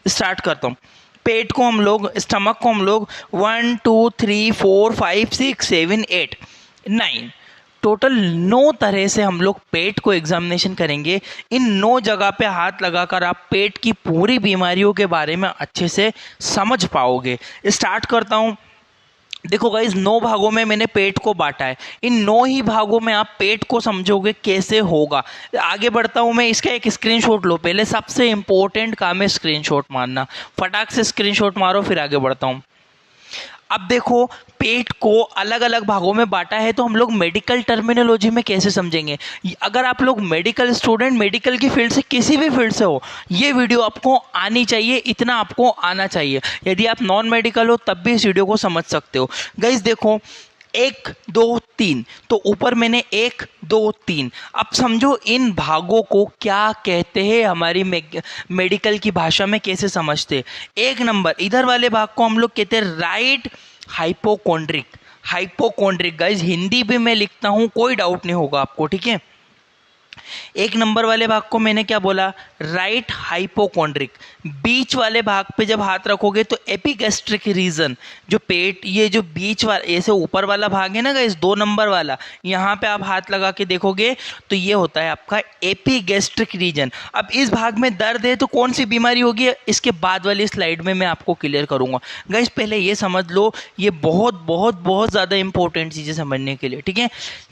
Start करता हूँ। पेट को हम लोग, स्टमक को हम लोग 1 2 3 4 5 6 7 8 9 टोटल 9 तरह से हम लोग पेट को एग्जामिनेशन करेंगे। इन 9 जगह पे हाथ लगाकर आप पेट की पूरी बीमारियों के बारे में अच्छे से समझ पाओगे। स्टार्ट करता हूँ। देखो गाइस, 9 भागों में मैंने पेट को बांटा है। इन 9 ही भागों में आप पेट को समझोगे कैसे होगा। आगे बढ़ता हूँ मैं, इसका एक स्क्रीनशॉट लो। पहले सबसे इंपॉर्टेंट काम है स्क्रीनशॉट मारना। फटाक से स्क्रीनशॉट मारो, फिर आगे बढ़ता हूँ। अब देखो, पेट को अलग अलग भागों में बांटा है, तो हम लोग मेडिकल टर्मिनोलॉजी में कैसे समझेंगे। अगर आप लोग मेडिकल स्टूडेंट, मेडिकल की फील्ड से, किसी भी फील्ड से हो, ये वीडियो आपको आनी चाहिए, इतना आपको आना चाहिए। यदि आप नॉन मेडिकल हो तब भी इस वीडियो को समझ सकते हो। गाइस देखो, 1 2 3, तो ऊपर मैंने 1 2 3। अब समझो इन भागों को क्या कहते हैं, हमारी मेडिकल की भाषा में कैसे समझते हैं। 1 नंबर, इधर वाले भाग को हम लोग कहते हैं right hypochondriac. Hypochondriac guys Hindi भी मैं लिखता हूं, कोई डाउट नहीं होगा आपको, ठीक है। 1 नंबर वाले भाग को मैंने क्या बोला, राइट हाइपोकॉन्ड्रिक। बीच वाले भाग पे जब हाथ रखोगे तो एपिगैस्ट्रिक रीजन, जो पेट, ये जो बीच वाला, ऐसे ऊपर वाला भाग है ना गाइस, 2 नंबर वाला, यहाँ पे आप हाथ लगा के देखोगे तो ये होता है आपका एपिगैस्ट्रिक रीजन। अब इस भाग में दर्द है तो कौन सी बीमारी होगी, इसके बाद वाली स्लाइड में मैं आपको क्लियर करूंगा। गाइस पहले ये समझ लो, ये बहुत बहुत बहुत ज़्यादा इंपॉर्टेंट चीज़ें समझने के लिए, ठीक है।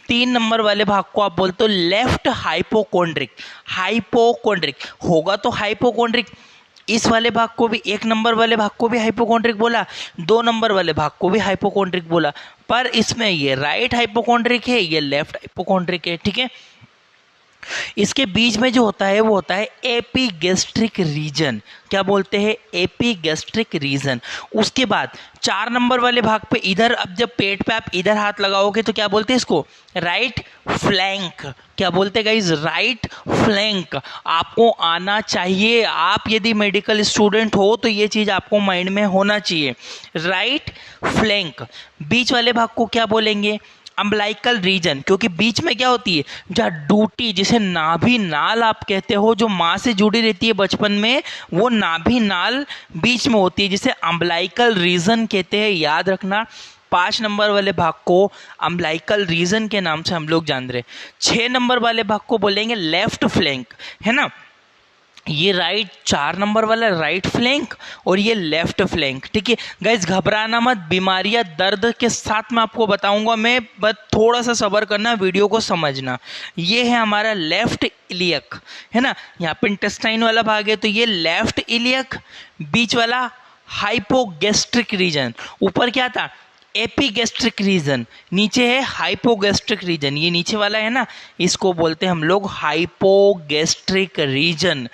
3 नंबर वाले भाग को आप बोलते हो लेफ्ट हाइपोकॉन्ड्रिक। हाइपोकॉन्ड्रिक होगा तो हाइपोकॉन्ड्रिक। इस वाले भाग को भी, 1 नंबर वाले भाग को भी हाइपोकॉन्ड्रिक बोला, 2 नंबर वाले भाग को भी हाइपोकॉन्ड्रिक बोला, पर इसमें ये राइट हाइपोकॉन्ड्रिक है, ये लेफ्ट हाइपोकॉन्ड्रिक है, ठीक है। इसके बीच में जो होता है वो होता है एपिगैस्ट्रिक रीजन। क्या बोलते हैं, एपिगैस्ट्रिक रीजन। उसके बाद 4 नंबर वाले भाग पे इधर, अब जब पेट पे आप इधर हाथ लगाओगे तो क्या बोलते हैं इसको, राइट फ्लैंक। क्या बोलते हैं गाइस, राइट फ्लैंक। आपको आना चाहिए, आप यदि मेडिकल स्टूडेंट हो तो ये चीज आपको माइंड में होना चाहिए, राइट फ्लैंक। बीच वाले भाग को क्या बोलेंगे, अम्बलाइकल रीजन, क्योंकि बीच में क्या होती है, जहाँ डूटी, जिसे नाभि नाल आप कहते हो, जो माँ से जुड़ी रहती है बचपन में, वो नाभि नाल बीच में होती है, जिसे अम्बलाइकल रीजन कहते हैं, याद रखना। 5 नंबर वाले भाग को अम्बलाइकल रीजन के नाम से हम लोग जान रहे। 6 नंबर वाले भाग को बोलेंगे लेफ्ट फ्लैंक, है ना। ये राइट, 4 नंबर वाला राइट फ्लैंक और ये लेफ्ट फ्लैंक, ठीक है। गाइज घबराना मत, बीमारियां दर्द के साथ मैं आपको बताऊंगा, मैं बस थोड़ा सा सब्र करना, वीडियो को समझना। ये है हमारा लेफ्ट इलियक, है ना। यहाँ पे इंटेस्टाइन वाला भाग है तो ये लेफ्ट इलियक, बीच वाला हाइपोगैस्ट्रिक रीजन, ऊपर क्या था एपिगैस्ट्रिक रीजन, नीचे है हाइपोगैस्ट्रिक रीजन। ये नीचे वाला है ना, इसको बोलते हैं हम लोग हाइपोगैस्ट्रिक रीजन।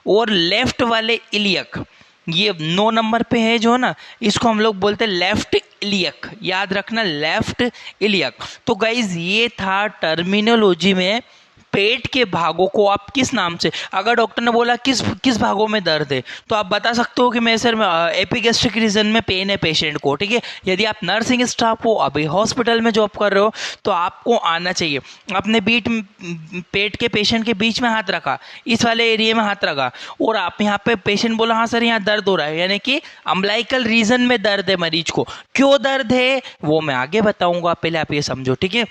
और लेफ्ट वाले इलियक, ये 9 नंबर पे है जो ना, इसको हम लोग बोलते हैं लेफ्ट इलियक, याद रखना लेफ्ट इलियक। तो गाइज ये था टर्मिनोलॉजी में पेट के भागों को आप किस नाम से, अगर डॉक्टर ने बोला किस किस भागों में दर्द है तो आप बता सकते हो कि मैं सर एपिगैस्ट्रिक रीजन में पेन है पेशेंट को, ठीक है। यदि आप नर्सिंग स्टाफ हो, अभी हॉस्पिटल में जॉब कर रहे हो, तो आपको आना चाहिए। अपने पेट के पेशेंट के बीच में हाथ रखा, इस वाले एरिया में हाथ रखा, और आप यहाँ पे पेशेंट बोला हाँ सर यहाँ दर्द हो रहा है, यानी कि अम्बलाइकल रीजन में दर्द है मरीज को। क्यों दर्द है वो मैं आगे बताऊंगा, पहले आप ये समझो, ठीक है।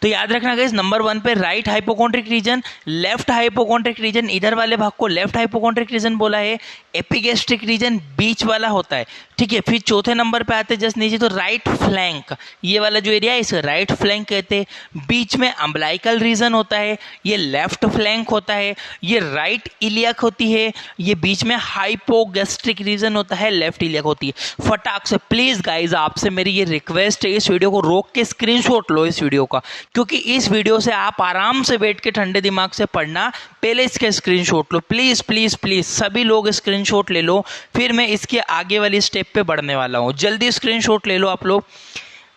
तो याद रखना गाइस, नंबर 1 पे right hypochondriac region, left hypochondriac region, इधर वाले भाग को लेफ्ट हाइपोकॉन्ड्रिक रीजन बोला है। एपिगैस्ट्रिक रीजन बीच वाला होता है, ठीक है। फिर चौथे नंबर पे आते जस्ट नीचे, तो राइट फ्लैंक, ये वाला जो एरिया है इसे राइट फ्लैंक कहते हैं। बीच में अम्बलाइकल रीजन होता है, ये लेफ्ट फ्लैंक होता है। ये राइट इलियक होती है, ये बीच में हाइपोगैस्ट्रिक रीजन होता है, लेफ्ट इलियक होती है। फटाक से प्लीज गाइज आपसे मेरी ये रिक्वेस्ट है, इस वीडियो को रोक के स्क्रीनशॉट लो इस वीडियो का, क्योंकि इस वीडियो से आप आराम से बैठ के ठंडे दिमाग से पढ़ना। पहले इसके screenshot low please please please, सभी लोग स्क्रीनशॉट ले लो, फिर मैं इसके आगे वाली स्टेप पे बढ़ने वाला हूँ। जल्दी स्क्रीनशॉट ले लो आप लोग।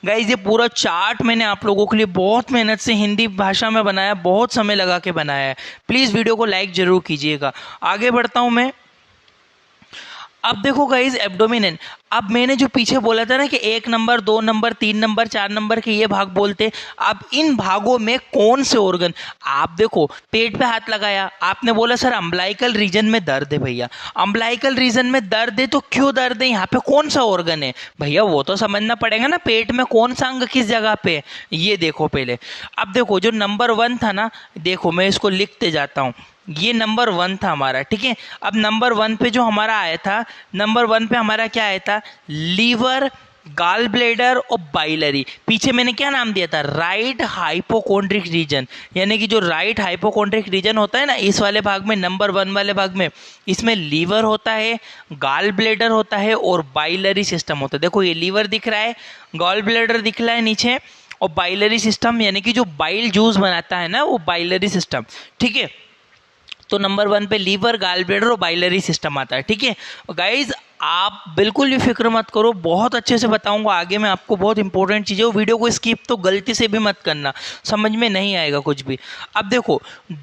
गाइज ये पूरा चार्ट मैंने आप लोगों के लिए बहुत मेहनत से हिंदी भाषा में बनाया, बहुत समय लगा के बनाया है। प्लीज वीडियो को लाइक जरूर कीजिएगा। आगे बढ़ता हूँ मैं। अब देखो गाइज एब्डोमिनल, अब मैंने जो पीछे बोला था ना कि 1 नंबर 2 नंबर 3 नंबर 4 नंबर के ये भाग बोलते, अब इन भागों में कौन से ऑर्गन, आप देखो पेट पे हाथ लगाया, आपने बोला सर अम्बलाइकल रीजन में दर्द है। भैया अम्बलाइकल रीजन में दर्द है तो क्यों दर्द है, यहाँ पे कौन सा ऑर्गन है भैया, वो तो समझना पड़ेगा ना, पेट में कौन सा अंग किस जगह पे है, ये देखो पहले। अब देखो जो नंबर 1 था ना, देखो मैं इसको लिखते जाता हूँ, ये नंबर 1 था हमारा, ठीक है। अब नंबर 1 पे जो हमारा आया था, नंबर 1 पे हमारा क्या आया था, लीवर, गाल ब्लेडर और बाइलरी। पीछे मैंने क्या नाम दिया था, राइट हाइपोकोंड्रिक रीजन, यानी कि जो राइट हाइपोकोंड्रिक रीजन होता है ना, इस वाले भाग में नंबर 1 वाले भाग में, इसमें लीवर होता है, गाल ब्लेडर होता है और बाइलरी सिस्टम होता है। देखो ये लीवर दिख रहा है, गाल ब्लेडर दिख रहा है नीचे, और बाइलरी सिस्टम यानी कि जो बाइल जूस बनाता है ना, वो बाइलरी सिस्टम, ठीक है। तो नंबर 1 पे लीवर, गाल ब्लेडर और बाइलरी सिस्टम आता है, ठीक है। गाइज आप बिल्कुल भी फिक्र मत करो, बहुत अच्छे से बताऊंगा आगे मैं आपको, बहुत इंपॉर्टेंट चीज़ है, वो वीडियो को स्किप तो गलती से भी मत करना, समझ में नहीं आएगा कुछ भी। अब देखो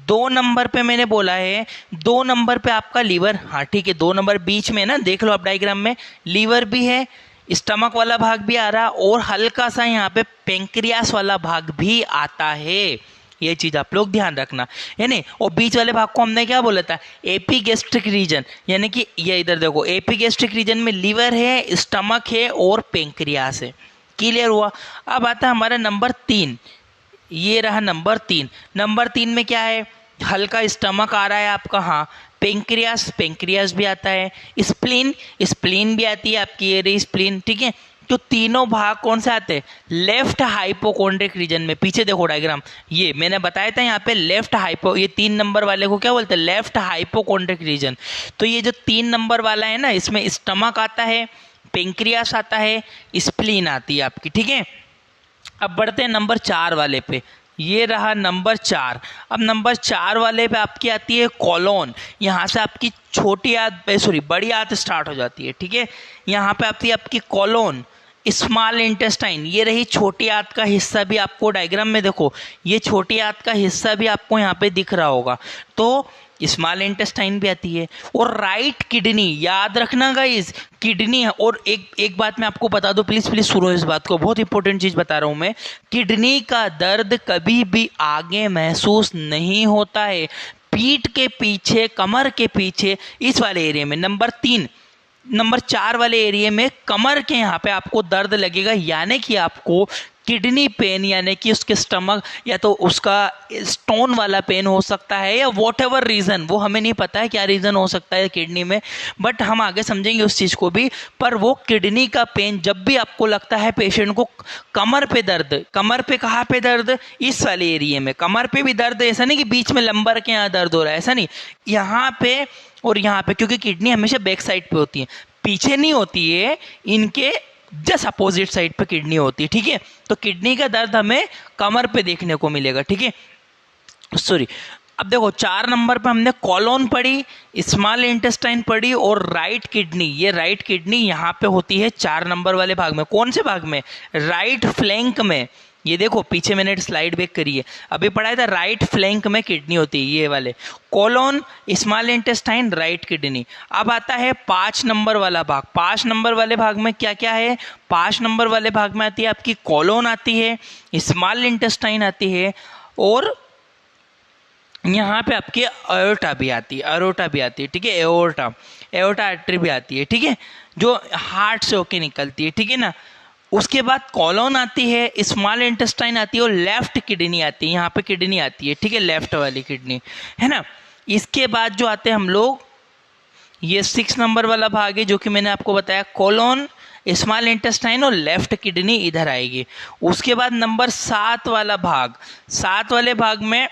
2 नंबर पे मैंने बोला है, 2 नंबर पे आपका लीवर, हाँ ठीक है, 2 नंबर बीच में ना, देख लो आप डायग्राम में, लीवर भी है, स्टमक वाला भाग भी आ रहा, और हल्का सा यहाँ पे पेंक्रियास वाला भाग भी आता है, ये चीज आप लोग ध्यान रखना, है नहीं। और बीच वाले भाग को हमने क्या बोला था, एपीगेस्ट्रिक रीजन, यानी कि ये इधर देखो, एपीगेस्ट्रिक रीजन में लीवर है, स्टमक है और पेंक्रियास है, क्लियर हुआ। अब आता है हमारा नंबर 3, ये रहा नंबर 3। नंबर 3 में क्या है, हल्का स्टमक आ रहा है आपका, हाँ, पेंक्रियास, पेंक्रियास भी आता है, स्प्लीन, स्प्लीन भी आती है आपकी, ये रही स्प्लीन, ठीक है। तो तीनों भाग कौन से आते हैं, लेफ्ट हाइपोकोंड्रिक रीजन में। पीछे देखो डायग्राम, ये मैंने बताया था यहाँ पे लेफ्ट हाइपो, ये 3 नंबर वाले को क्या बोलते हैं, लेफ्ट हाइपोकोंड्रिक रीजन। तो ये जो 3 नंबर वाला है ना, इसमें स्टमक आता है, पेंक्रियास आता है, स्प्लीन आती है आपकी, ठीक है। अब बढ़ते हैं नंबर 4 वाले पे, ये रहा नंबर 4। अब नंबर 4 वाले पे आपकी आती है कॉलोन, यहाँ से आपकी छोटी आंत, सॉरी बड़ी आंत स्टार्ट हो जाती है, ठीक है। यहाँ पे आती है आपकी कॉलोन, स्मॉल इंटेस्टाइन, ये रही छोटी आंत का हिस्सा भी आपको डायग्राम में देखो, ये छोटी आंत का हिस्सा भी आपको यहाँ पे दिख रहा होगा, तो स्मॉल इंटेस्टाइन भी आती है। और राइट किडनी, याद रखना गाइस, किडनी है। और एक बात मैं आपको बता दूं, प्लीज प्लीज सुनो इस बात को, बहुत इंपॉर्टेंट चीज बता रहा हूं मैं, किडनी का दर्द कभी भी आगे महसूस नहीं होता है, पीठ के पीछे, कमर के पीछे, इस वाले एरिया में, नंबर 4 वाले एरिया में कमर के यहाँ पे आपको दर्द लगेगा, यानी कि आपको किडनी पेन, यानी कि उसके स्टमक या तो उसका स्टोन वाला पेन हो सकता है, या वॉट एवर रीज़न, वो हमें नहीं पता है क्या रीज़न हो सकता है किडनी में, बट हम आगे समझेंगे उस चीज़ को भी। पर वो किडनी का पेन जब भी आपको लगता है पेशेंट को कमर पे दर्द, कमर पे कहाँ पे दर्द, इस वाले एरिया में कमर पे भी दर्द, ऐसा नहीं कि बीच में लंबर के यहाँ दर्द हो रहा है, ऐसा नहीं, यहाँ पे और यहाँ पे, क्योंकि किडनी हमेशा बैक साइड पे होती है, पीछे नहीं होती है, इनके जस्ट अपोजिट साइड पे किडनी होती है, ठीक है। तो किडनी का दर्द हमें कमर पे देखने को मिलेगा, ठीक है, सॉरी। अब देखो 4 नंबर पे हमने कॉलोन पढ़ी, स्मॉल इंटेस्टाइन पढ़ी और राइट किडनी, ये राइट किडनी यहाँ पे होती है 4 नंबर वाले भाग में, कौन से भाग में, राइट फ्लैंक में। ये देखो पीछे मैंने स्लाइड बैक करी है, अभी पढ़ाया था, राइट फ्लैंक में किडनी होती है, ये वाले colon, small intestine, right kidney. अब आता है 5 नंबर वाला भाग, 5 नंबर वाले भाग में क्या क्या है, 5 नंबर वाले भाग में आती है आपकी कोलोन आती है, स्मॉल इंटेस्टाइन आती है, और यहाँ पे आपकी एओर्टा भी आती है, एओर्टा भी आती है, ठीक है, एओर्टा, एओर्टा आर्टरी भी आती है, ठीक है, जो हार्ट से होके निकलती है, ठीक है ना। उसके बाद कॉलोन आती है, स्मॉल इंटेस्टाइन आती है और लेफ्ट किडनी आती है, यहाँ पे किडनी आती है, ठीक है, लेफ्ट वाली किडनी, है ना। इसके बाद जो आते हैं हम लोग, ये 6 नंबर वाला भाग है जो कि मैंने आपको बताया, कॉलोन, स्मॉल इंटेस्टाइन और लेफ्ट किडनी इधर आएगी। उसके बाद नंबर 7 वाला भाग, 7 वाले भाग में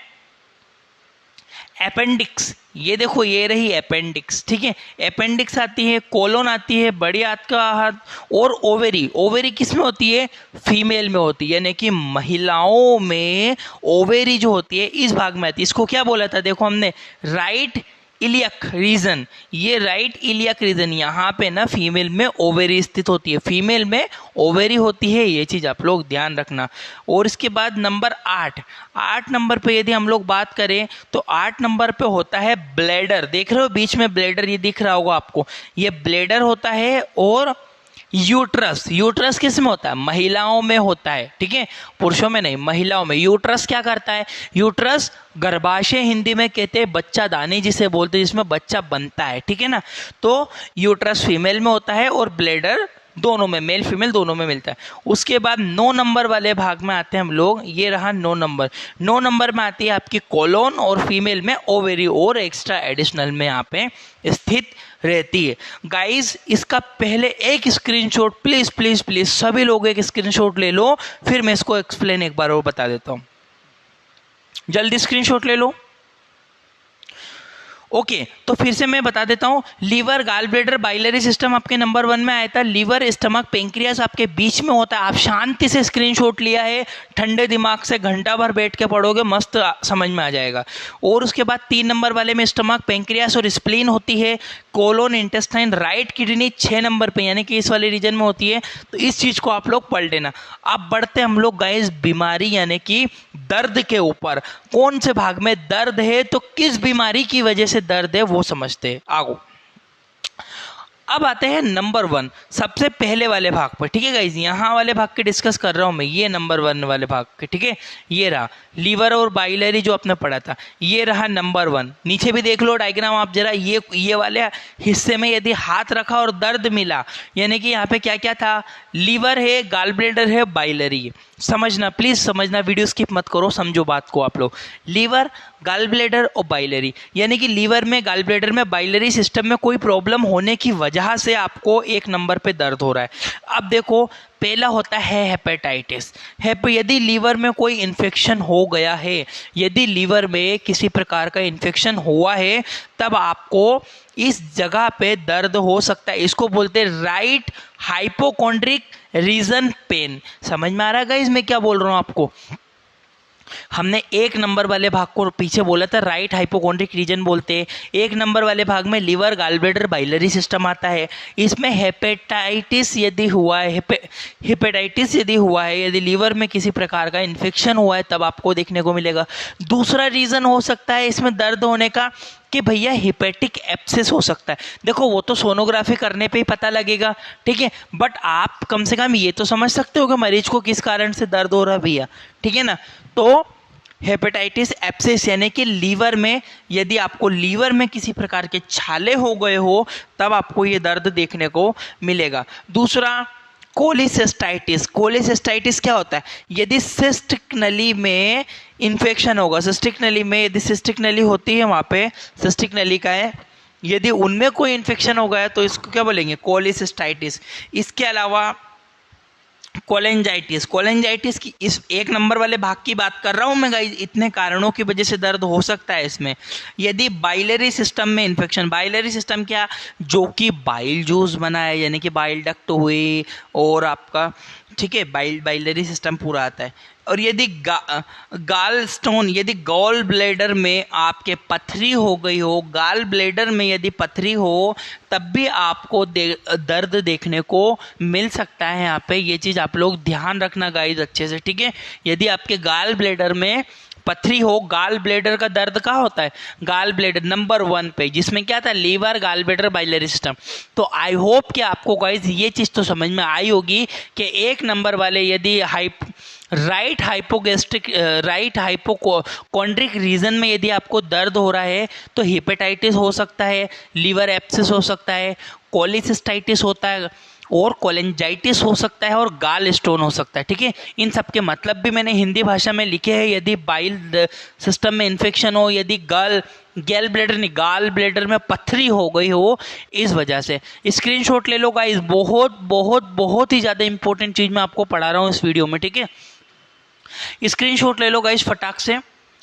अपेंडिक्स, ये देखो ये रही अपेंडिक्स, ठीक है, अपेंडिक्स आती है, कोलोन आती है, बड़ी आंत का हाथ, और ओवेरी, ओवेरी किस में होती है, फीमेल में होती है, यानी कि महिलाओं में ओवेरी जो होती है इस भाग में आती है। इसको क्या बोला था, देखो हमने राइट इलियक रीजन, ये राइट इलियक रीजन, यहाँ पे ना फीमेल में ओवेरी स्थित होती है, फीमेल में ओवेरी होती है, ये चीज़ आप लोग ध्यान रखना। और इसके बाद नंबर 8 नंबर पे यदि हम लोग बात करें तो 8 नंबर पे होता है ब्लैडर। देख रहे हो बीच में ब्लैडर, ये दिख रहा होगा आपको, ये ब्लैडर होता है। और यूट्रस किस में होता है? महिलाओं में होता है, ठीक है, पुरुषों में नहीं, महिलाओं में। यूट्रस क्या करता है? यूट्रस गर्भाशय हिंदी में कहते हैं, बच्चा दानी जिसे बोलते हैं, जिसमें बच्चा बनता है, ठीक है ना। तो यूट्रस फीमेल में होता है और ब्लैडर दोनों में, मेल फीमेल दोनों में मिलता है। उसके बाद 9 नंबर वाले भाग में आते हैं हम लोग, ये रहा 9 नंबर। 9 नंबर में आती है आपकी कोलोन और फीमेल में ओवेरी और एक्स्ट्रा एडिशनल में यहाँ पे स्थित रहती है। गाइस इसका पहले एक स्क्रीनशॉट प्लीज प्लीज प्लीज सभी लोग एक स्क्रीनशॉट ले लो, फिर मैं इसको एक्सप्लेन एक बार और बता देता हूं। जल्दी स्क्रीनशॉट ले लो। ओके तो फिर से मैं बता देता हूं, liver, gall bladder, biliary system आपके नंबर 1 में आया था। लीवर, स्टमक, पेंक्रियास आपके बीच में होता है। आप शांति से स्क्रीनशॉट लिया है, ठंडे दिमाग से घंटा भर बैठ के पढ़ोगे, मस्त समझ में आ जाएगा। और उसके बाद 3 नंबर वाले में स्टमक, पेंक्रियास और स्प्लीन होती है। Colon, intestine, right kidney 6 number पे यानी कि इस वाले रीजन में होती है। तो इस चीज को आप लोग पढ़ लेना। अब बढ़ते हम लोग गाइस बीमारी यानी कि दर्द के ऊपर। कौन से भाग में दर्द है तो किस बीमारी की वजह से दर्द है वो समझते हैं आगो। अब आते हैं नंबर 1 सबसे पहले वाले भाग पर, ठीक है गाइज, यहाँ वाले भाग के डिस्कस कर रहा हूँ मैं, ये नंबर 1 वाले भाग के, ठीक है। ये रहा लीवर और बाइलरी जो आपने पढ़ा था, ये रहा नंबर 1। नीचे भी देख लो डायग्राम आप जरा, ये वाले हिस्से में यदि हाथ रखा और दर्द मिला, यानी कि यहाँ पे क्या क्या था, लीवर है, गाल ब्लैडर है, बाइलरी है। समझना प्लीज समझना, वीडियो स्किप मत करो, समझो बात को आप लोग। लीवर, गाल ब्लैडर और बाइलरी, यानी कि लीवर में, गाल ब्लैडर में, बाइलरी सिस्टम में कोई प्रॉब्लम होने की वजह से आपको 1 नंबर पे दर्द हो रहा है। अब देखो पहला होता है हेपेटाइटिस। यदि लीवर में कोई इन्फेक्शन हो गया है, यदि लीवर में किसी प्रकार का इन्फेक्शन हुआ है, तब आपको इस जगह पे दर्द हो सकता है। इसको बोलते हैं राइट हाइपोकॉन्ड्रिक रीजन पेन। समझ में आ रहा है गाइस मैं क्या बोल रहा हूँ आपको? हमने 1 नंबर वाले भाग को पीछे बोला था राइट हाइपोकॉन्ड्रिक रीजन बोलते हैं। 1 नंबर वाले भाग में liver, gall bladder, biliary system आता है। इसमें हेपेटाइटिस यदि हुआ है, हेपेटाइटिस यदि हुआ है, यदि लीवर में किसी प्रकार का इन्फेक्शन हुआ है, तब आपको देखने को मिलेगा। दूसरा रीजन हो सकता है इसमें दर्द होने का कि भैया हिपेटिक एब्सेस हो सकता है। देखो वो तो सोनोग्राफी करने पे ही पता लगेगा, ठीक है, बट आप कम से कम ये तो समझ सकते हो कि मरीज को किस कारण से दर्द हो रहा है भैया, ठीक है ना। तो हेपेटाइटिस एब्सेस यानी कि लीवर में, यदि आपको लीवर में किसी प्रकार के छाले हो गए हो, तब आपको ये दर्द देखने को मिलेगा। दूसरा कोलिसिस्टाइटिस। कोलिसिस्टाइटिस क्या होता है? यदि सिस्टिक नली में इन्फेक्शन होगा, सिस्टिक नली में यदि सिस्टिक नली होती है, वहाँ पे सिस्टिक नली का है, यदि उनमें कोई इन्फेक्शन हो गया तो इसको क्या बोलेंगे? कोलिसिस्टाइटिस। इसके अलावा कोलेंजाइटिस। कोलेंजाइटिस की इस 1 नंबर वाले भाग की बात कर रहा हूँ मैं गाइस, इतने कारणों की वजह से दर्द हो सकता है इसमें। यदि बाइलरी सिस्टम में इन्फेक्शन, बाइलरी सिस्टम क्या, जो कि बाइल जूस बनाए यानी कि बाइल डक्ट हुई और आपका, ठीक है, बाइलरी सिस्टम पूरा आता है। और यदि गाल स्टोन, यदि गॉल ब्लैडर में आपके पथरी हो गई हो, गाल ब्लैडर में यदि पथरी हो, तब भी आपको दर्द देखने को मिल सकता है। यहाँ पे ये चीज़ आप लोग ध्यान रखना गाइस अच्छे से, ठीक है। यदि आपके गाल ब्लैडर में पथरी हो, गाल ब्लैडर का दर्द कहाँ होता है? गाल ब्लैडर नंबर 1 पे, जिसमें क्या था, liver, gall bladder, biliary system. तो आई होप कि आपको गाइस ये चीज़ तो समझ में आई होगी कि 1 नंबर वाले यदि राइट हाइपोकॉन्ड्रिक रीजन में यदि आपको दर्द हो रहा है तो हेपेटाइटिस हो सकता है, लीवर एब्सेस हो सकता है, कोलिसिस्टाइटिस होता है और कोलेंजाइटिस हो सकता है और गाल स्टोन हो सकता है, ठीक है। इन सब के मतलब भी मैंने हिंदी भाषा में लिखे हैं। यदि बाइल सिस्टम में इन्फेक्शन हो, यदि गाल ब्लैडर में पथरी हो गई हो, इस वजह से स्क्रीनशॉट ले लो गाइस। बहुत बहुत बहुत ही ज़्यादा इंपॉर्टेंट चीज़ मैं आपको पढ़ा रहा हूँ इस वीडियो में, ठीक है। स्क्रीनशॉट ले लो गाइस फटाक से।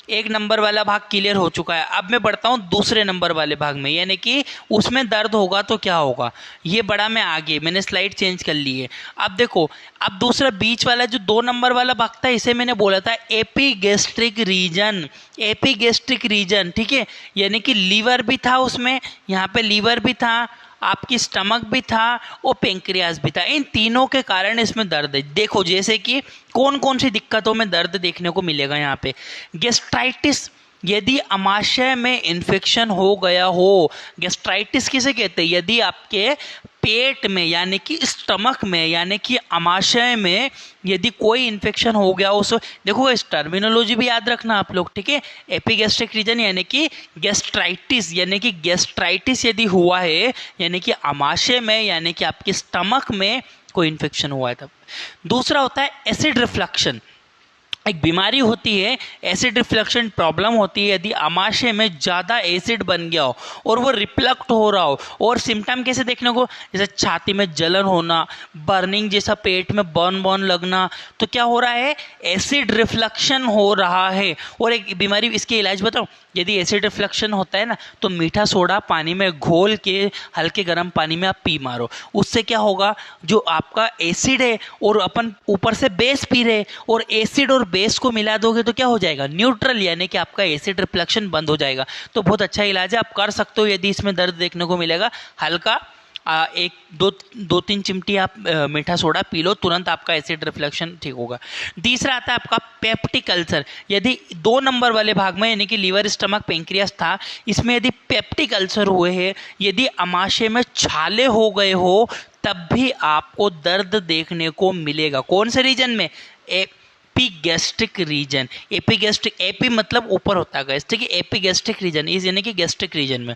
एक नंबर वाला भाग क्लियर हो चुका है। अब मैं बढ़ता हूँ दूसरे नंबर वाले भाग में, यानी कि उसमें दर्द होगा तो क्या होगा, ये बड़ा मैं आगे, मैंने स्लाइड चेंज कर ली है। अब देखो, अब दूसरा बीच वाला जो 2 नंबर वाला भाग था, इसे मैंने बोला था एपिगैस्ट्रिक रीजन। एपिगैस्ट्रिक रीजन, ठीक है, यानी कि लीवर भी था उसमें, यहाँ पे लीवर भी था, आपकी स्टमक भी था और पेंक्रियास भी था। इन तीनों के कारण इसमें दर्द है। देखो जैसे कि कौन कौन सी दिक्कतों में दर्द देखने को मिलेगा यहाँ पे। गैस्ट्राइटिस, यदि अमाशय में इन्फेक्शन हो गया हो। गैस्ट्राइटिस किसे कहते हैं, यदि आपके पेट में यानी कि स्टमक में यानी कि अमाशय में यदि कोई इन्फेक्शन हो गया उस, देखो इस टर्मिनोलॉजी भी याद रखना आप लोग, ठीक है। एपिगैस्ट्रिक रीजन यानी कि गैस्ट्राइटिस, यानी कि गैस्ट्राइटिस यदि हुआ है यानी कि अमाशय में यानी कि आपके स्टमक में कोई इन्फेक्शन हुआ है तब। दूसरा होता है एसिड रिफ्लक्शन, एक बीमारी होती है एसिड रिफ्लक्शन प्रॉब्लम होती है, यदि अमाशय में ज़्यादा एसिड बन गया हो और वो रिफ्लेक्ट हो रहा हो। और सिम्टम कैसे देखने को, जैसे छाती में जलन होना, बर्निंग जैसा, पेट में बर्न बर्न लगना, तो क्या हो रहा है, एसिड रिफ्लक्शन हो रहा है। और एक बीमारी, इसके इलाज बताओ, यदि एसिड रिफ्लक्शन होता है ना तो मीठा सोडा पानी में घोल के हल्के गर्म पानी में आप पी मारो, उससे क्या होगा, जो आपका एसिड है और अपन ऊपर से बेस पी रहे और एसिड और बेस को मिला दोगे तो क्या हो जाएगा, न्यूट्रल, यानी कि आपका एसिड रिफ्लेक्शन बंद हो जाएगा। तो बहुत अच्छा इलाज है, आप कर सकते हो। यदि इसमें दर्द देखने को मिलेगा, हल्का एक दो तीन चिमटी आप मीठा सोडा पी लो, तुरंत आपका एसिड रिफ्लेक्शन ठीक होगा। तीसरा आता है आपका पेप्टिक अल्सर, यदि 2 नंबर वाले भाग में यानी कि लीवर स्टमक पेंक्रियास था, इसमें यदि पेप्टिक अल्सर हुए हैं, यदि अमाशय में छाले हो गए हो, तब भी आपको दर्द देखने को मिलेगा। कौन से रीजन में, एपिगैस्ट्रिक रीजन। एपिगैस्ट्रिक, एपी मतलब ऊपर होता है गैस्ट्रिक, एपिगैस्ट्रिक रीजन इस यानी कि गैस्ट्रिक रीजन में।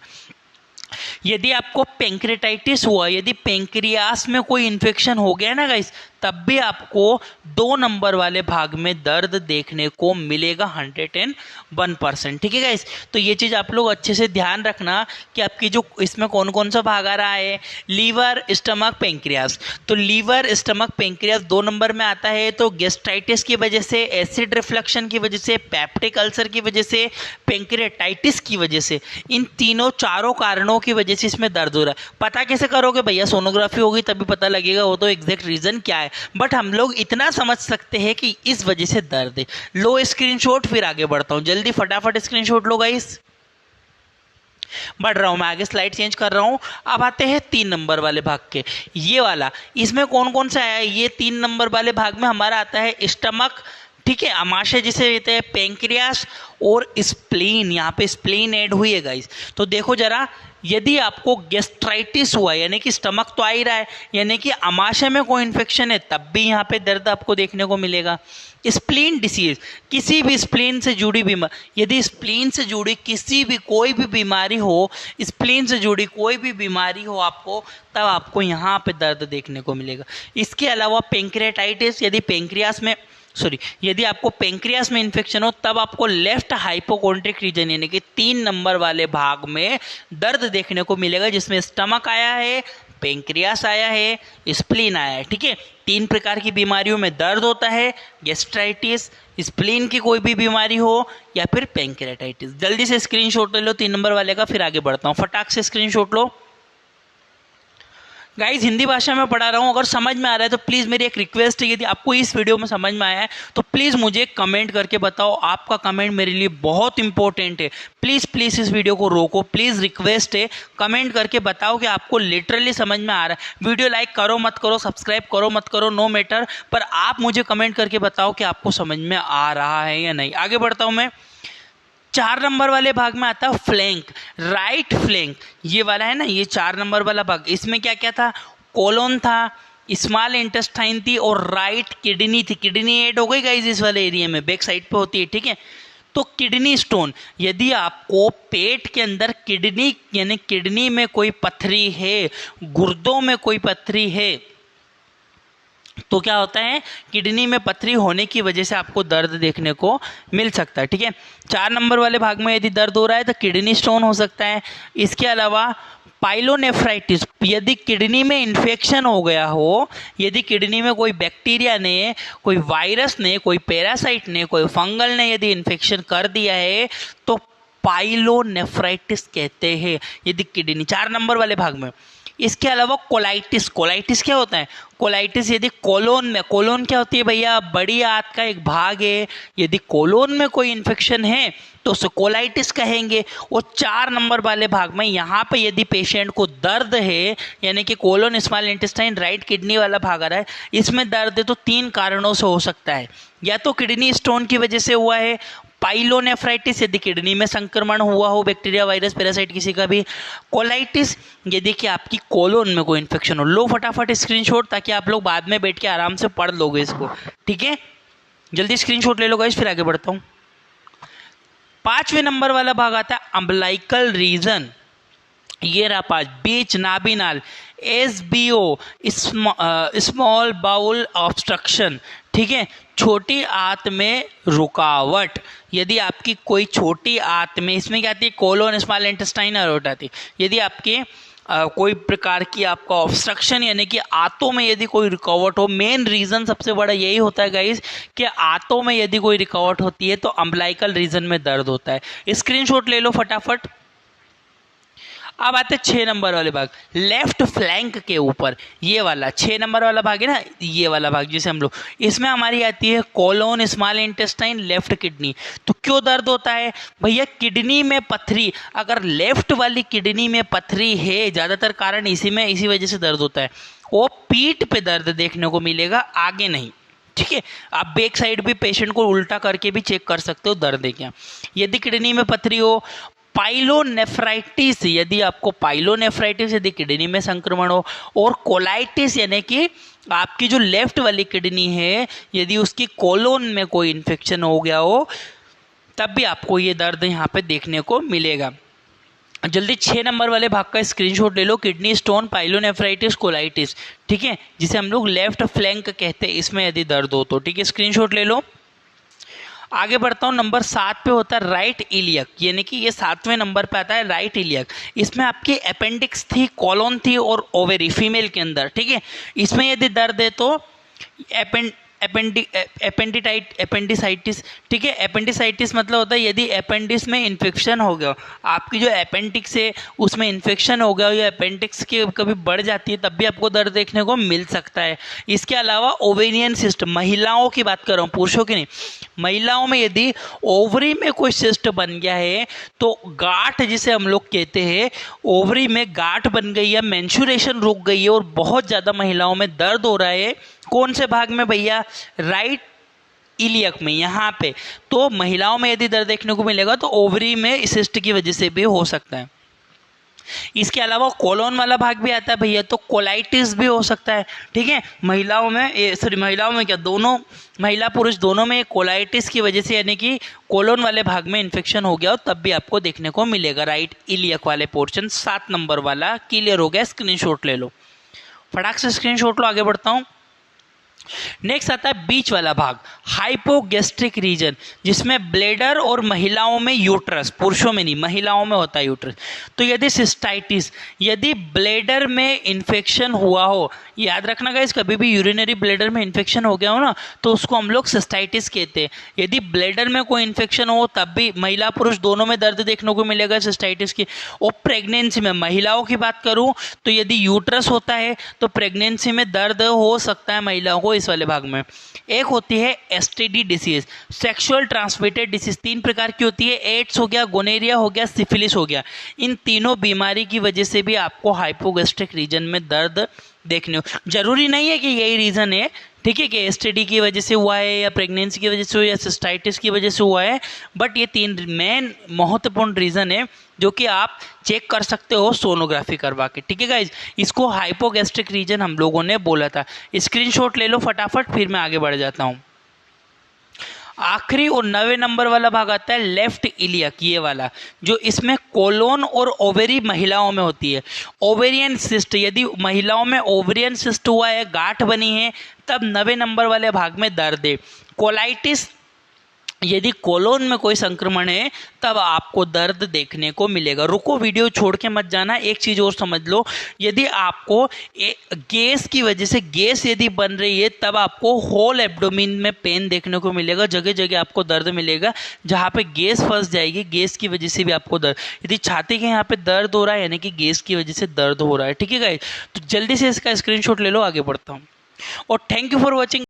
यदि आपको पेंक्रेटाइटिस हुआ, यदि पेंक्रियास में कोई इन्फेक्शन हो गया ना गाइस, तब भी आपको 2 नंबर वाले भाग में दर्द देखने को मिलेगा 101%, ठीक है गाइस। तो ये चीज़ आप लोग अच्छे से ध्यान रखना कि आपकी जो इसमें कौन कौन सा भाग आ रहा है, लीवर स्टमक पेंक्रियास। तो लीवर स्टमक पेंक्रियास 2 नंबर में आता है, तो गैस्ट्राइटिस की वजह से, एसिड रिफ्लेक्शन की वजह से, पेप्टिक अल्सर की वजह से, पेंक्रेटाइटिस की वजह से, इन तीनों चारों कारणों की वजह से इसमें दर्द हो रहा है। पता कैसे करोगे भैया, सोनोग्राफी होगी तभी पता लगेगा, वो तो एग्जैक्ट रीजन क्या है, बट हम लोग इतना समझ सकते हैं कि इस वजह से दर्द है। लो स्क्रीनशॉट, फिर आगे बढ़ता हूं, जल्दी फटाफट स्क्रीनशॉट लो गाइस। बढ़ रहा हूं मैं आगे, स्लाइड चेंज कर रहा हूं। अब आते हैं 3 नंबर वाले भाग के, ये वाला, इसमें कौन कौन सा है, ये 3 नंबर वाले भाग में हमारा आता है स्टमक, ठीक है, अमाशय जिसे कहते हैं, पेंक्रियास और स्प्लीन। यहाँ पे स्प्लीन ऐड हुई है गाइस। तो देखो जरा, यदि आपको गैस्ट्राइटिस हुआ यानी कि स्टमक तो आ ही रहा है, यानी कि अमाशय में कोई इन्फेक्शन है, तब भी यहाँ पे दर्द आपको देखने को मिलेगा। स्प्लीन डिसीज, किसी भी स्प्लीन से जुड़ी बीमारी, यदि स्प्लीन से जुड़ी किसी भी कोई भी बीमारी हो, स्प्लीन से जुड़ी कोई भी बीमारी हो आपको, तब आपको यहाँ पे दर्द देखने को मिलेगा। इसके अलावा पेंक्रेटाइटिस, यदि पेंक्रियास में यदि आपको पेंक्रियास में इन्फेक्शन हो, तब आपको लेफ्ट हाइपोकोंड्रिक रीजन यानी कि 3 नंबर वाले भाग में दर्द देखने को मिलेगा, जिसमें स्टमक आया है, पेंक्रियास आया है, स्प्लीन आया है, ठीक है। 3 प्रकार की बीमारियों में दर्द होता है, गैस्ट्राइटिस, स्प्लीन की कोई भी बीमारी हो या फिर पेंक्रेटाइटिस। जल्दी से स्क्रीनशॉट ले लो 3 नंबर वाले का, फिर आगे बढ़ता हूँ, फटाक से स्क्रीनशॉट लो गाइज। हिंदी भाषा में पढ़ा रहा हूँ, अगर समझ में आ रहा है तो प्लीज़ मेरी एक रिक्वेस्ट है, यदि आपको इस वीडियो में समझ में आया है तो प्लीज़ मुझे कमेंट करके बताओ। आपका कमेंट मेरे लिए बहुत इंपॉर्टेंट है। प्लीज़ प्लीज़ इस वीडियो को रोको, प्लीज़ रिक्वेस्ट है, कमेंट करके बताओ कि आपको लिटरली समझ में आ रहा है। वीडियो लाइक करो मत करो, सब्सक्राइब करो मत करो, नो मैटर, पर आप मुझे कमेंट करके बताओ कि आपको समझ में आ रहा है या नहीं। आगे बढ़ता हूँ मैं। 4 नंबर वाले भाग में आता है फ्लैंक, राइट फ्लैंक, ये वाला है ना, ये 4 नंबर वाला भाग। इसमें क्या क्या था, कोलोन था, स्मॉल इंटेस्टाइन थी और राइट किडनी थी। किडनी ऐड हो गई गाइस इस वाले एरिया में, बैक साइड पे होती है, ठीक है। तो किडनी स्टोन, यदि आपको पेट के अंदर किडनी यानी किडनी में कोई पथरी है, गुर्दों में कोई पथरी है, तो क्या होता है, किडनी में पथरी होने की वजह से आपको दर्द देखने को मिल सकता है, ठीक है। 4 नंबर वाले भाग में यदि दर्द हो रहा है तो किडनी स्टोन हो सकता है। इसके अलावा पाइलोनेफ्राइटिस, यदि किडनी में इन्फेक्शन हो गया हो, यदि किडनी में कोई बैक्टीरिया ने, कोई वायरस ने, कोई पैरासाइट ने, कोई फंगल ने यदि इन्फेक्शन कर दिया है तो पाइलोनेफ्राइटिस कहते हैं, यदि किडनी 4 नंबर वाले भाग में। इसके अलावा कोलाइटिस, कोलाइटिस क्या होता है? कोलाइटिस यदि कोलोन में, कोलोन क्या होती है भैया? बड़ी आंत का एक भाग है, यदि कोलोन में कोई इन्फेक्शन है तो उसे कोलाइटिस कहेंगे। वो 4 नंबर वाले भाग में यहाँ पे यदि पेशेंट को दर्द है, यानी कि colon small intestine right kidney वाला भाग आ रहा है, इसमें दर्द है तो 3 कारणों से हो सकता है। या तो किडनी स्टोन की वजह से हुआ है, पाइलोनेफ्राइटिस यदि किडनी में संक्रमण हुआ हो, बैक्टीरिया, वायरस, पैरासाइट किसी का भी, कोलाइटिस यदि कि आपकी कोलोन में कोई इन्फेक्शन हो। लो फटाफट स्क्रीनशॉट, ताकि आप लोग बाद में बैठ के आराम से पढ़ लोगे इसको, ठीक है? जल्दी स्क्रीनशॉट ले लो गाइस, फिर आगे बढ़ता हूँ। 5वें नंबर वाला भाग आता है अम्बलाइकल रीजन। ये रहा 5, बीच नाभिनाल, SBO स्मॉल बाउल ऑब्स्ट्रक्शन, ठीक है? छोटी आंत में रुकावट, यदि आपकी कोई छोटी आंत में, इसमें क्या आती है? कोलोन स्मॉल इंटेस्टाइन अरोटा आती है। यदि आपके कोई प्रकार की आपका ऑब्स्ट्रक्शन, यानी कि आंतों में यदि कोई रुकावट हो, मेन रीज़न सबसे बड़ा यही होता है गाइस कि आंतों में यदि कोई रुकावट होती है तो अम्बलाइकल रीजन में दर्द होता है। स्क्रीनशॉट ले लो फटाफट। अब आते 6 नंबर वाले भाग, लेफ्ट फ्लैंक के ऊपर, ये वाला 6 नंबर वाला भाग है ना, ये वाला भाग जिसे हम लोग, इसमें हमारी आती है colon small intestine left kidney. तो क्यों दर्द होता है भैया? किडनी में पथरी, अगर लेफ्ट वाली किडनी में पथरी है, ज़्यादातर कारण इसी वजह से दर्द होता है। वो पीठ पे दर्द देखने को मिलेगा, आगे नहीं, ठीक है? आप बैक साइड भी पेशेंट को उल्टा करके भी चेक कर सकते हो दर्द है क्या। यदि किडनी में पथरी हो, पाइलोनेफ्राइटिस, यदि आपको पाइलोनेफ्राइटिस यदि किडनी में संक्रमण हो, और कोलाइटिस यानी कि आपकी जो लेफ्ट वाली किडनी है, यदि उसकी कोलोन में कोई इन्फेक्शन हो गया हो, तब भी आपको ये दर्द यहाँ पे देखने को मिलेगा। जल्दी 6 नंबर वाले भाग का स्क्रीनशॉट ले लो, किडनी स्टोन, पाइलोनेफ्राइटिस, कोलाइटिस, ठीक है? जिसे हम लोग लेफ्ट फ्लैंक कहते हैं, इसमें यदि दर्द हो तो, ठीक है? स्क्रीनशॉट ले लो। आगे बढ़ता हूँ, नंबर 7 पे होता है राइट इलियक, यानी कि ये 7वें नंबर पे आता है राइट इलियक। इसमें आपकी अपेंडिक्स थी, कॉलोन थी और ओवेरी फीमेल के अंदर, ठीक है? इसमें यदि दर्द है तो एपेंडिसाइटिस, ठीक है? एपेंडिसाइटिस मतलब होता है यदि अपेंडिक्स में इन्फेक्शन हो गया, आपकी जो अपेंडिक्स है उसमें इन्फेक्शन हो गया, या अपेंडिक्स की कभी बढ़ जाती है, तब भी आपको दर्द देखने को मिल सकता है। इसके अलावा ओवेरियन सिस्ट, महिलाओं की बात कर रहा हूँ, पुरुषों की नहीं, महिलाओं में यदि ओवरी में कोई सिस्ट बन गया है तो गांठ जिसे हम लोग कहते हैं, ओवरी में गांठ बन गई है, मेंस्ट्रुएशन रुक गई है और बहुत ज़्यादा महिलाओं में दर्द हो रहा है, कौन से भाग में भैया? राइट इलियक में, यहाँ पे। तो महिलाओं में यदि दर्द देखने को मिलेगा तो ओवरी में सिस्ट की वजह से भी हो सकता है। इसके अलावा कोलोन वाला भाग भी आता है भैया, तो कोलाइटिस भी हो सकता है, ठीक है? महिलाओं में क्या, दोनों महिला पुरुष दोनों में कोलाइटिस की वजह से, यानी कि कोलोन वाले भाग में इन्फेक्शन हो गया हो, तब भी आपको देखने को मिलेगा राइट इलियक वाले पोर्शन। 7 नंबर वाला क्लियर हो गया, स्क्रीनशॉट ले लो फटाक से, स्क्रीनशॉट लो। आगे बढ़ता हूँ। नेक्स्ट आता है बीच वाला भाग, हाइपोगैस्ट्रिक रीजन, जिसमें ब्लेडर और महिलाओं में यूट्रस, पुरुषों में नहीं, महिलाओं में होता है यूट्रस। तो यदि सिस्टाइटिस, यदि ब्लेडर में इन्फेक्शन हुआ हो, याद रखना गाइस, कभी भी यूरिनरी ब्लेडर में इन्फेक्शन हो गया हो ना, तो उसको हम लोग सिस्टाइटिस कहते हैं। यदि ब्लेडर में कोई इन्फेक्शन हो तब भी महिला पुरुष दोनों में दर्द देखने को मिलेगा सिस्टाइटिस की। और प्रेगनेंसी में, महिलाओं की बात करूं तो यदि यूट्रस होता है तो प्रेगनेंसी में दर्द हो सकता है महिलाओं को, इस वाले भाग में। एक होती है STD disease, sexual transmitted disease, 3 प्रकार की होती है, एड्स हो गया, गोनेरिया हो गया, सिफिलिस हो गया। इन तीनों बीमारी की वजह से भी आपको हाइपोगैस्ट्रिक रीजन में दर्द देखने को, जरूरी नहीं है कि यही रीजन है, ठीक है, कि एसटीडी की वजह से हुआ है या प्रेगनेंसी की वजह से हुआ या सिस्टाइटिस की वजह से हुआ है, बट ये 3 मेन महत्वपूर्ण रीजन है जो कि आप चेक कर सकते हो सोनोग्राफी करवा के, ठीक है गाइज? इसको हाइपोगैस्ट्रिक रीजन हम लोगों ने बोला था। स्क्रीनशॉट ले लो फटाफट, फिर मैं आगे बढ़ जाता हूँ। आखिरी और 9वें नंबर वाला भाग आता है लेफ्ट इलियक, ये वाला, जो इसमें कोलोन और ओवेरी महिलाओं में होती है। ओवेरियन सिस्ट, यदि महिलाओं में ओवेरियन सिस्ट हुआ है, गांठ बनी है, तब 9वें नंबर वाले भाग में दर्द है। कोलाइटिस यदि कोलोन में कोई संक्रमण है तब आपको दर्द देखने को मिलेगा। रुको, वीडियो छोड़ के मत जाना, एक चीज और समझ लो, यदि आपको गैस की वजह से गैस यदि बन रही है तब आपको होल एब्डोमेन में पेन देखने को मिलेगा, जगह जगह आपको दर्द मिलेगा। जहाँ पे गैस फंस जाएगी, गैस की वजह से भी आपको दर्द, यदि छाती के यहाँ पे दर्द हो रहा है यानी कि गैस की वजह से दर्द हो रहा है। ठीक है गाइस, तो जल्दी से इसका स्क्रीनशॉट ले लो, आगे बढ़ता हूँ। और थैंक यू फॉर वॉचिंग।